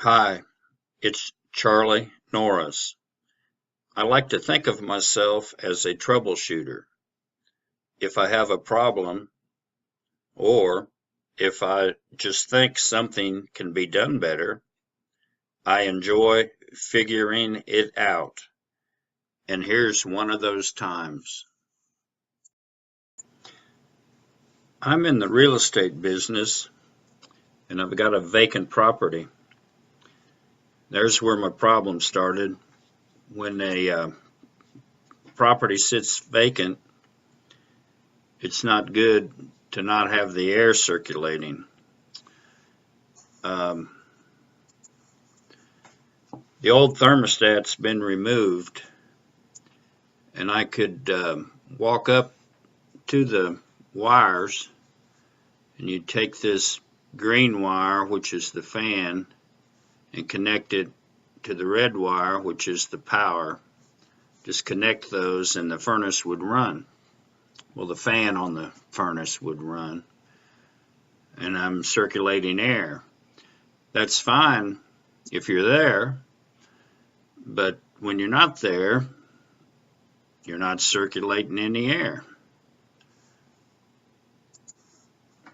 Hi, it's Charlie Norris. I like to think of myself as a troubleshooter. If I have a problem, or if I just think something can be done better, I enjoy figuring it out. And here's one of those times. I'm in the real estate business, and I've got a vacant property. There's where my problem started. When a property sits vacant, it's not good to not have the air circulating. Um, the old thermostat's been removed, and I could walk up to the wires, and you take this green wire, which is the fan, and connect it to the red wire, which is the power. Just connect those, and the furnace would run. Well, the fan on the furnace would run, and I'm circulating air. That's fine if you're there, but when you're not there, you're not circulating any air.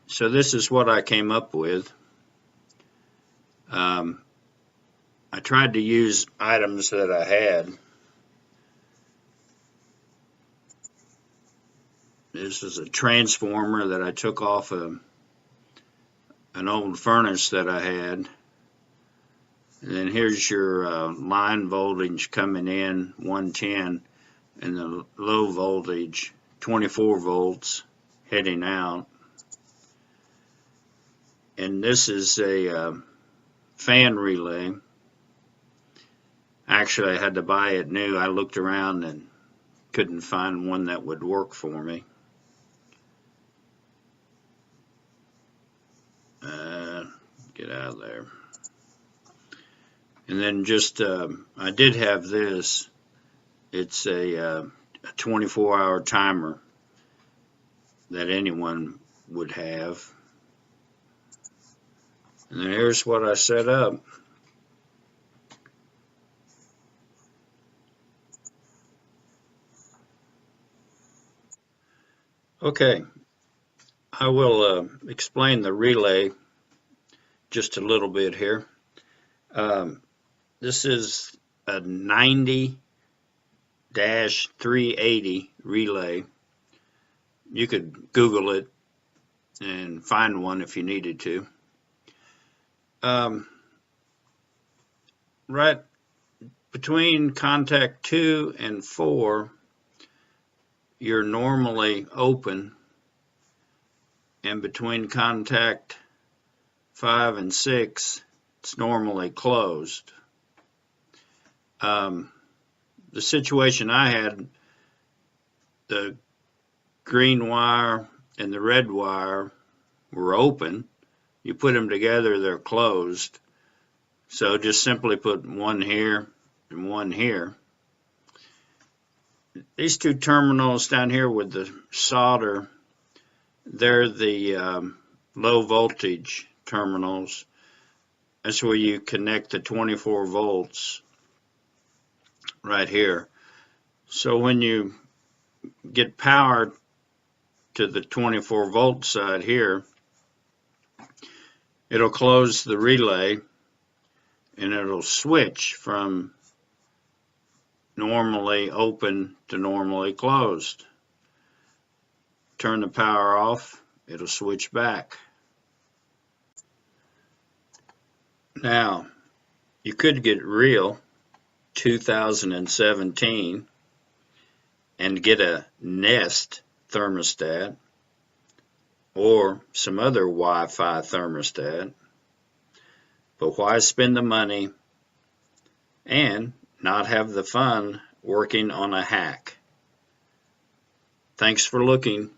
So this is what I came up with. I tried to use items that I had. This is a transformer that I took off an old furnace that I had. And then here's your line voltage coming in, 110, and the low voltage, 24 volts, heading out. And this is a fan relay. Actually, I had to buy it new. I looked around and couldn't find one that would work for me. Get out of there. And then just, I did have this. It's a 24-hour timer that anyone would have. And then here's what I set up. Okay, I will explain the relay just a little bit here. This is a 90-380 relay. You could Google it and find one if you needed to. Right between contact 2 and 4, you're normally open, and between contact 5 and 6, it's normally closed. The situation I had, the green wire and the red wire were open. You put them together, they're closed. So just simply put one here and one here. These two terminals down here with the solder, they're the low voltage terminals. That's where you connect the 24 volts right here. So when you get power to the 24 volt side here, it'll close the relay and it'll switch from normally open to normally closed. Turn the power off, it'll switch back. Now, you could get real 2017 and get a Nest thermostat or some other Wi-Fi thermostat, but why spend the money and not have the fun working on a hack? Thanks for looking.